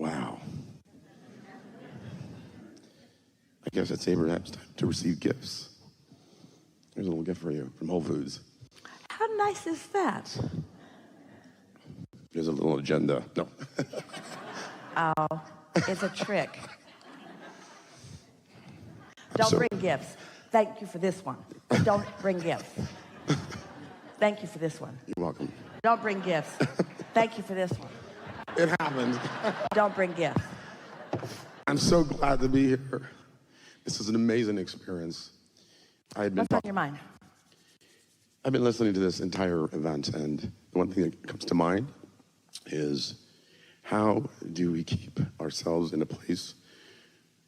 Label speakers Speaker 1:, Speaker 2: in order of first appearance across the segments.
Speaker 1: Wow. I guess it's Abraham's time to receive gifts. Here's a little gift for you from Whole Foods.
Speaker 2: How nice is that?
Speaker 1: There's a little agenda. No.
Speaker 2: Oh, it's a trick. Don't bring gifts. Thank you for this one. Don't bring gifts. Thank you for this one.
Speaker 1: You're welcome.
Speaker 2: Don't bring gifts. Thank you for this one.
Speaker 1: It happened.
Speaker 2: Don't bring gifts.
Speaker 1: I'm so glad to be here. This is an amazing experience.
Speaker 2: What's on your mind?
Speaker 1: I've been listening to this entire event, and the one thing that comes to mind is how do we keep ourselves in a place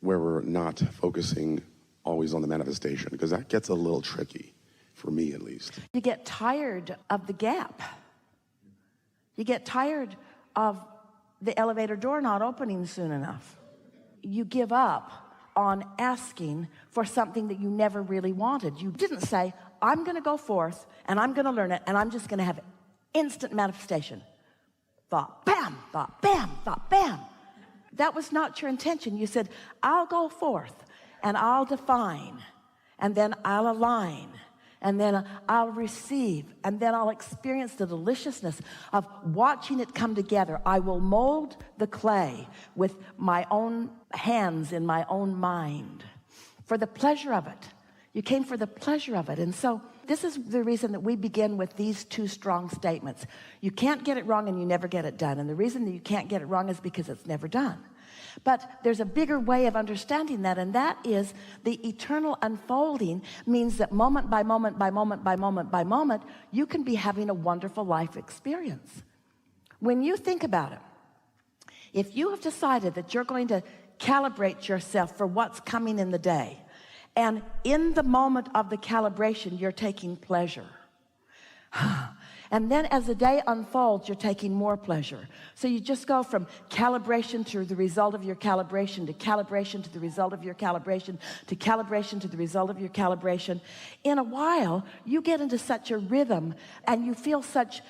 Speaker 1: where we're not focusing always on the manifestation, because that gets a little tricky, for me at least.
Speaker 2: You get tired of the gap. You get tired of the elevator door not opening soon enough. You give up on asking for something that you never really wanted. You didn't say, I'm going to go forth and I'm going to learn it and I'm just going to have instant manifestation. Thought, bam, thought, bam, thought, bam. That was not your intention. You said, I'll go forth and I'll define, and then I'll align, and then I'll receive, and then I'll experience the deliciousness of watching it come together. I will mold the clay with my own hands in my own mind for the pleasure of it. You came for the pleasure of it. And so this is the reason that we begin with these two strong statements. You can't get it wrong and you never get it done. And the reason that you can't get it wrong is because it's never done. But there's a bigger way of understanding that, and that is the eternal unfolding means that moment by moment by moment by moment by moment, you can be having a wonderful life experience. When you think about it, if you have decided that you're going to calibrate yourself for what's coming in the day, and in the moment of the calibration, you're taking pleasure. And then as the day unfolds, you're taking more pleasure. So you just go from calibration to the result of your calibration, to calibration to the result of your calibration, to calibration to the result of your calibration. In a while, you get into such a rhythm and you feel such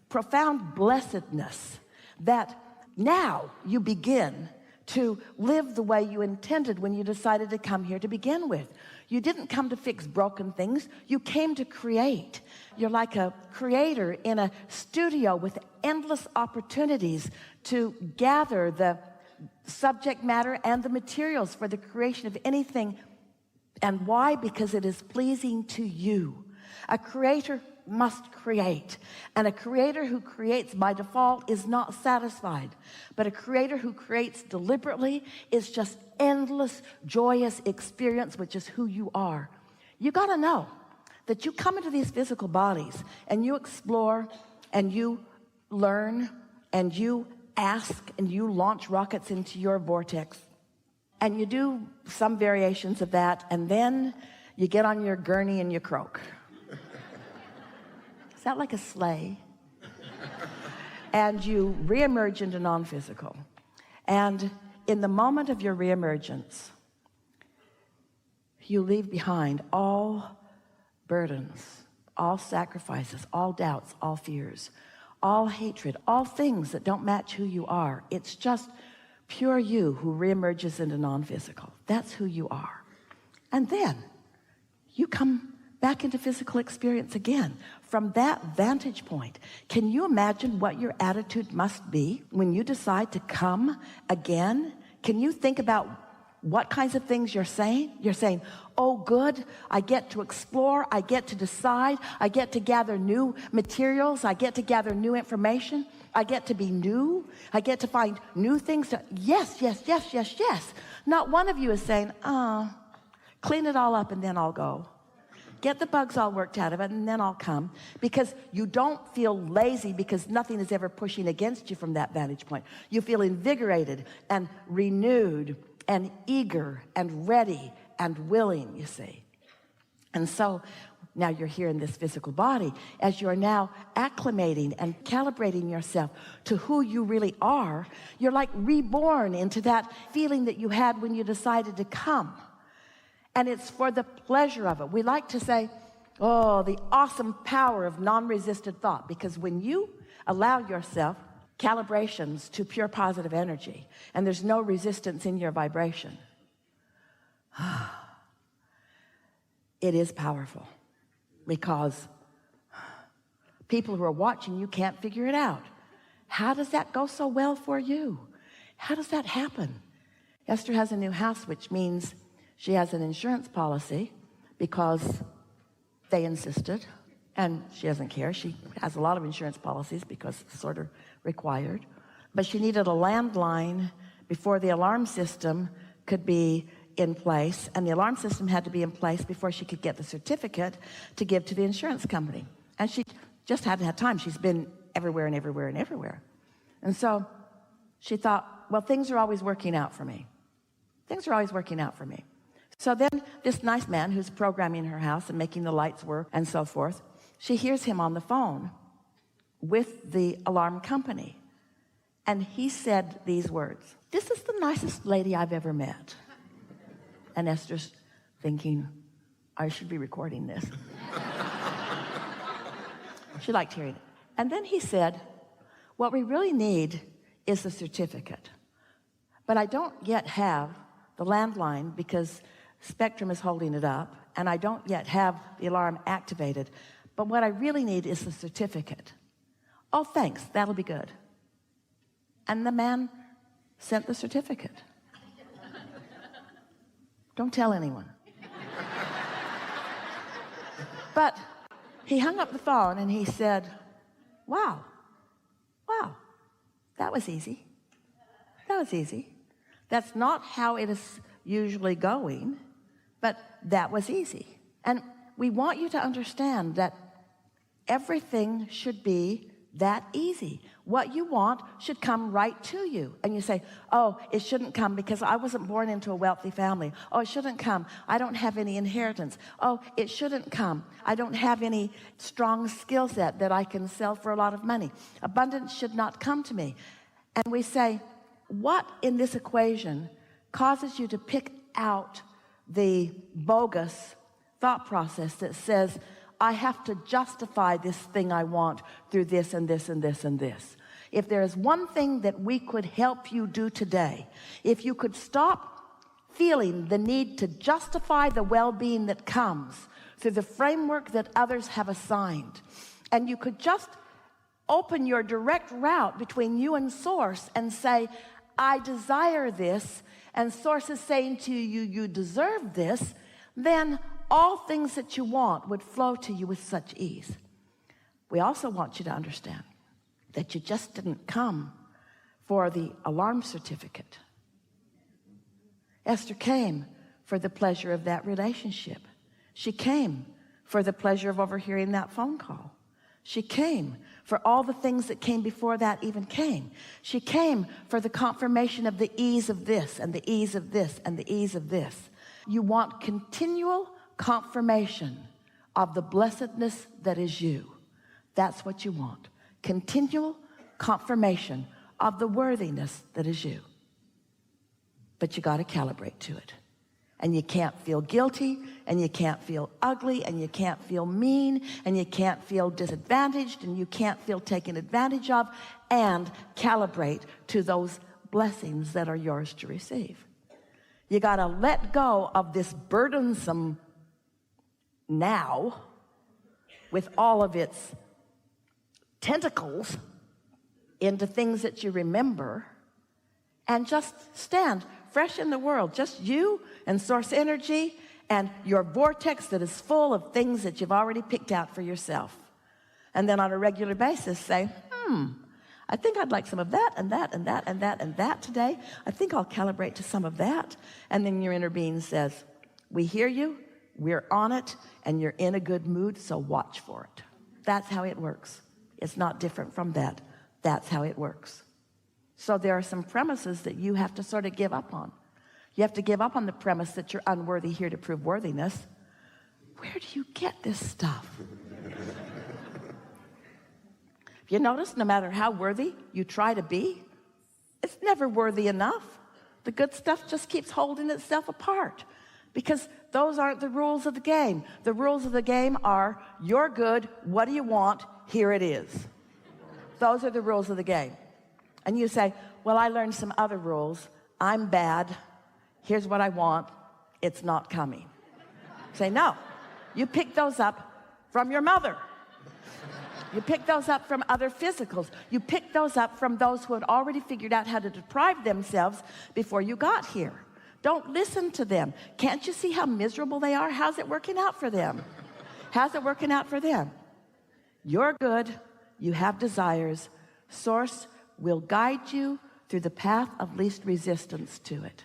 Speaker 2: profound blessedness that now you begin to live the way you intended when you decided to come here to begin with. You didn't come to fix broken things. You came to create. You're like a creator in a studio with endless opportunities to gather the subject matter and the materials for the creation of anything. And why? Because it is pleasing to you. A creator must create, and a creator who creates by default is not satisfied, but a creator who creates deliberately is just endless joyous experience, which is who you are. You got to know that you come into these physical bodies and you explore and you learn and you ask and you launch rockets into your vortex, and you do some variations of that, and then you get on your gurney and you croak. Is that like a sleigh? And you reemerge into non-physical. And in the moment of your reemergence, you leave behind all burdens, all sacrifices, all doubts, all fears, all hatred, all things that don't match who you are. It's just pure you who reemerges into non-physical. That's who you are. And then you come back into physical experience again. From that vantage point, can you imagine what your attitude must be when you decide to come again? Can you think about what kinds of things you're saying? You're saying, oh good, I get to explore, I get to decide, I get to gather new materials, I get to gather new information, I get to be new, I get to find new things to, yes, yes, yes, yes, yes. Not one of you is saying, clean it all up and then I'll go. Get the bugs all worked out of it and then I'll come, because you don't feel lazy because nothing is ever pushing against you from that vantage point. You feel invigorated and renewed and eager and ready and willing, you see. And so now you're here in this physical body, as you're now acclimating and calibrating yourself to who you really are. You're like reborn into that feeling that you had when you decided to come. And it's for the pleasure of it. We like to say, oh, the awesome power of non-resisted thought, because when you allow yourself calibrations to pure positive energy, and there's no resistance in your vibration, it is powerful, because people who are watching you can't figure it out. How does that go so well for you? How does that happen? Esther has a new house, which means she has an insurance policy because they insisted, and she doesn't care. She has a lot of insurance policies because it's sort of required, but she needed a landline before the alarm system could be in place, and the alarm system had to be in place before she could get the certificate to give to the insurance company. And she just hadn't had time. She's been everywhere and everywhere and everywhere. And so she thought, well, things are always working out for me. Things are always working out for me. So then this nice man who's programming her house and making the lights work and so forth, she hears him on the phone with the alarm company. And he said these words, "This is the nicest lady I've ever met." And Esther's thinking, I should be recording this. She liked hearing it. And then he said, what we really need is the certificate. But I don't yet have the landline because Spectrum is holding it up, and I don't yet have the alarm activated. But what I really need is the certificate. Oh, thanks, that'll be good. And the man sent the certificate. Don't tell anyone. But he hung up the phone and he said, wow, that was easy. That was easy. That's not how it is usually going, but that was easy. And we want you to understand that everything should be that easy. What you want should come right to you. And you say, oh, it shouldn't come because I wasn't born into a wealthy family. Oh, it shouldn't come. I don't have any inheritance. Oh, it shouldn't come. I don't have any strong skill set that I can sell for a lot of money. Abundance should not come to me. And we say, what in this equation causes you to pick out the bogus thought process that says, I have to justify this thing I want through this and this and this and this? If there is one thing that we could help you do today, if you could stop feeling the need to justify the well-being that comes through the framework that others have assigned, and you could just open your direct route between you and Source and say, I desire this, and Source is saying to you, you deserve this, then all things that you want would flow to you with such ease. We also want you to understand that you just didn't come for the alarm certificate. Esther came for the pleasure of that relationship. She came for the pleasure of overhearing that phone call. She came for all the things that came before that even came. She came for the confirmation of the ease of this and the ease of this and the ease of this. You want continual confirmation of the blessedness that is you. That's what you want. Continual confirmation of the worthiness that is you. But you got to calibrate to it. And you can't feel guilty, and you can't feel ugly, and you can't feel mean, and you can't feel disadvantaged, and you can't feel taken advantage of, and calibrate to those blessings that are yours to receive. You got to let go of this burdensome now with all of its tentacles into things that you remember, and just stand fresh in the world, just you and Source energy and your vortex that is full of things that you've already picked out for yourself. And then on a regular basis say, I think I'd like some of that and that and that and that and that today. I think I'll calibrate to some of that. And then your inner being says, we hear you, we're on it, and you're in a good mood, so watch for it. That's how it works. It's not different from that. That's how it works. So there are some premises that you have to sort of give up on. You have to give up on the premise that you're unworthy here to prove worthiness. Where do you get this stuff? You notice no matter how worthy you try to be, it's never worthy enough. The good stuff just keeps holding itself apart because those aren't the rules of the game. The rules of the game are, you're good, what do you want? Here it is. Those are the rules of the game. And you say, well, I learned some other rules. I'm bad. Here's what I want. It's not coming. Say, no. You pick those up from your mother. You pick those up from other physicals. You pick those up from those who had already figured out how to deprive themselves before you got here. Don't listen to them. Can't you see how miserable they are? How's it working out for them? How's it working out for them? You're good. You have desires. Source will guide you through the path of least resistance to it.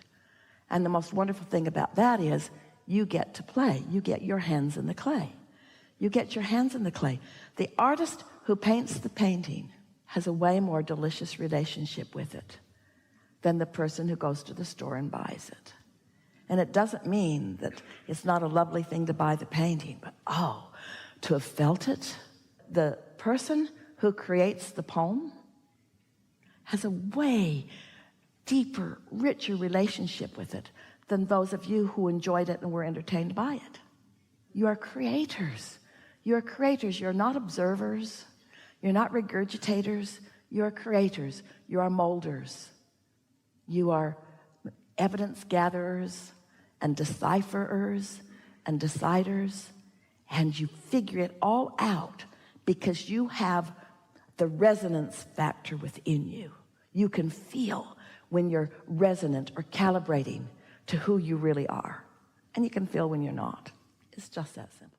Speaker 2: And the most wonderful thing about that is you get to play. You get your hands in the clay. You get your hands in the clay. The artist who paints the painting has a way more delicious relationship with it than the person who goes to the store and buys it. And it doesn't mean that it's not a lovely thing to buy the painting, but oh, to have felt it. The person who creates the poem has a way deeper, richer relationship with it than those of you who enjoyed it and were entertained by it. You are creators. You're creators. You're not observers. You're not regurgitators. You're creators. You are molders. You are evidence gatherers and decipherers and deciders, and you figure it all out because you have the resonance factor within you. You can feel when you're resonant or calibrating to who you really are, and you can feel when you're not. It's just that simple.